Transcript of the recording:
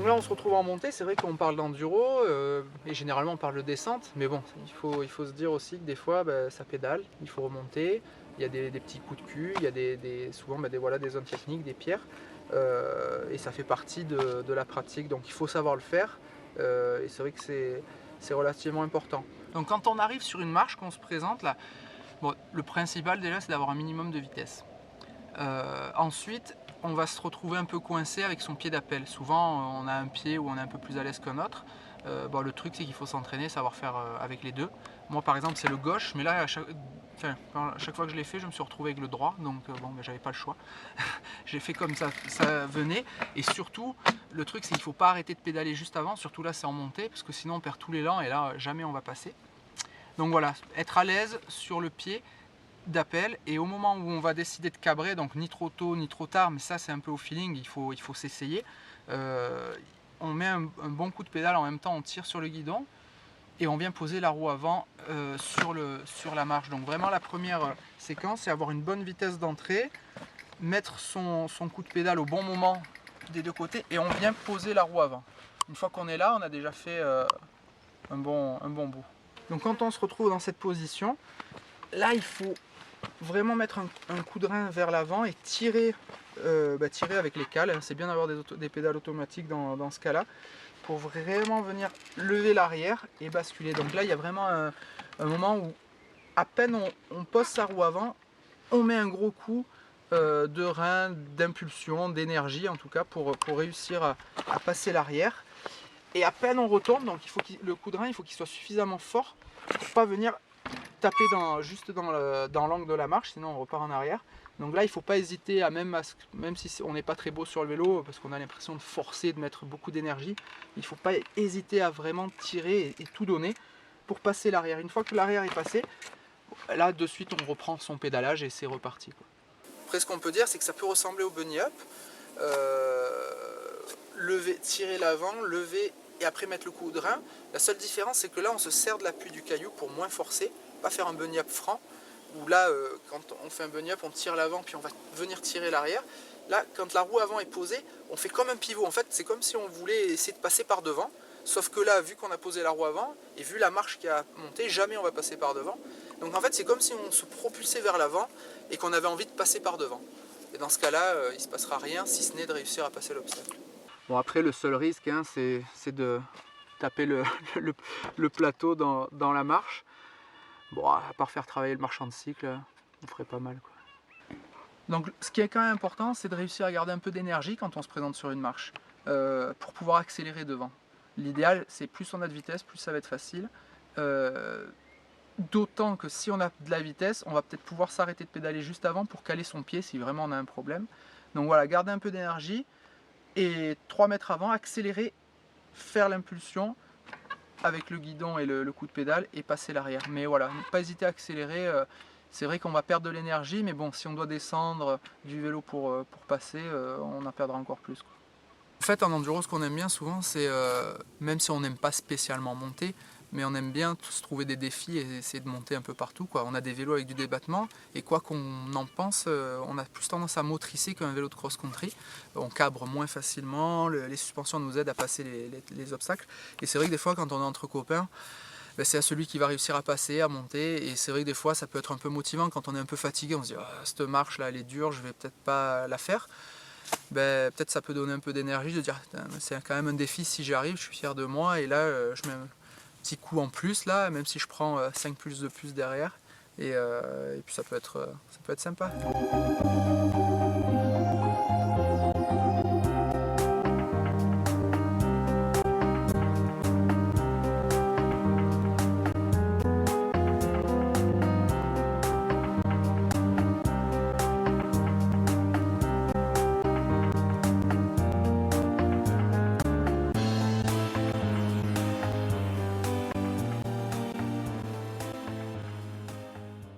là on se retrouve en montée, c'est vrai qu'on parle d'enduro et généralement on parle de descente, mais bon, il faut se dire aussi que des fois ça pédale, il faut remonter, il y a des petits coups de cul, il y a souvent voilà, des zones techniques, des pierres, et ça fait partie de la pratique, donc il faut savoir le faire, et c'est vrai que c'est relativement important. Donc quand on arrive sur une marche, qu'on se présente là, bon, le principal déjà c'est d'avoir un minimum de vitesse. Ensuite, on va se retrouver un peu coincé avec son pied d'appel. Souvent, on a un pied où on est un peu plus à l'aise qu'un autre. Bon, le truc, c'est qu'il faut s'entraîner, savoir faire avec les deux. Moi, par exemple, c'est le gauche, mais là, à chaque fois que je l'ai fait, je me suis retrouvé avec le droit, donc bon, ben, j'avais pas le choix. J'ai fait comme ça venait, et surtout, le truc, c'est qu'il faut pas arrêter de pédaler juste avant, surtout là, c'est en montée, parce que sinon, on perd tout l'élan, et là, jamais on va passer. Donc voilà, être à l'aise sur le pied d'appel, et au moment où on va décider de cabrer, donc ni trop tôt ni trop tard, mais ça c'est un peu au feeling, il faut s'essayer, on met un bon coup de pédale, en même temps on tire sur le guidon et on vient poser la roue avant sur la marche. Donc vraiment la première séquence, c'est avoir une bonne vitesse d'entrée, mettre son coup de pédale au bon moment des deux côtés, et on vient poser la roue avant. Une fois qu'on est là, on a déjà fait un bon bout. Donc quand on se retrouve dans cette position, là il faut vraiment mettre un coup de rein vers l'avant et tirer, tirer avec les cales. C'est bien d'avoir des pédales automatiques dans ce cas-là, pour vraiment venir lever l'arrière et basculer. Donc là, il y a vraiment un moment où, à peine on pose sa roue avant, on met un gros coup de rein, d'impulsion, d'énergie en tout cas, pour réussir à passer l'arrière. Et à peine on retourne, donc le coup de rein, il faut qu'il soit suffisamment fort pour ne pas venir taper juste dans l'angle de la marche, sinon on repart en arrière. Donc là, il ne faut pas hésiter même si on n'est pas très beau sur le vélo, parce qu'on a l'impression de forcer, de mettre beaucoup d'énergie, il ne faut pas hésiter à vraiment tirer et tout donner pour passer l'arrière. Une fois que l'arrière est passé, là de suite on reprend son pédalage et c'est reparti, quoi. Après, ce qu'on peut dire, c'est que ça peut ressembler au bunny up. Tirer l'avant, lever et après mettre le coup de rein. La seule différence, c'est que là on se sert de l'appui du caillou pour moins forcer, pas faire un bunny up franc, où là quand on fait un bunny up, on tire l'avant puis on va venir tirer l'arrière. Là, quand la roue avant est posée, on fait comme un pivot. En fait, c'est comme si on voulait essayer de passer par devant, sauf que là, vu qu'on a posé la roue avant et vu la marche qui a monté, jamais on va passer par devant. Donc en fait, c'est comme si on se propulsait vers l'avant et qu'on avait envie de passer par devant. Et dans ce cas-là, il ne se passera rien si ce n'est de réussir à passer l'obstacle. Bon, après, le seul risque, hein, c'est de taper le plateau dans la marche. Bon, à part faire travailler le marchand de cycle, on ferait pas mal, quoi. Donc ce qui est quand même important, c'est de réussir à garder un peu d'énergie quand on se présente sur une marche, pour pouvoir accélérer devant. L'idéal, c'est plus on a de vitesse, plus ça va être facile. D'autant que si on a de la vitesse, on va peut-être pouvoir s'arrêter de pédaler juste avant pour caler son pied si vraiment on a un problème. Donc voilà, garder un peu d'énergie et 3 mètres avant, accélérer, faire l'impulsion avec le guidon et le coup de pédale et passer l'arrière. Mais voilà, ne pas hésiter à accélérer. C'est vrai qu'on va perdre de l'énergie, mais bon, si on doit descendre du vélo pour passer, on en perdra encore plus, quoi. En fait, en enduro, ce qu'on aime bien souvent, c'est, même si on n'aime pas spécialement monter, mais on aime bien se trouver des défis et essayer de monter un peu partout, quoi. On a des vélos avec du débattement, et quoi qu'on en pense, on a plus tendance à motricer qu'un vélo de cross-country. On cabre moins facilement, les suspensions nous aident à passer les obstacles. Et c'est vrai que des fois, quand on est entre copains, ben, c'est à celui qui va réussir à passer, à monter. Et c'est vrai que des fois, ça peut être un peu motivant quand on est un peu fatigué. On se dit, ah, cette marche-là, elle est dure, je vais peut-être pas la faire. Ben, peut-être ça peut donner un peu d'énergie de dire c'est quand même un défi, si j'y arrive, je suis fier de moi, et là je mets un petit coup en plus là, même si je prends 5 pulses de plus derrière, et puis ça peut être sympa.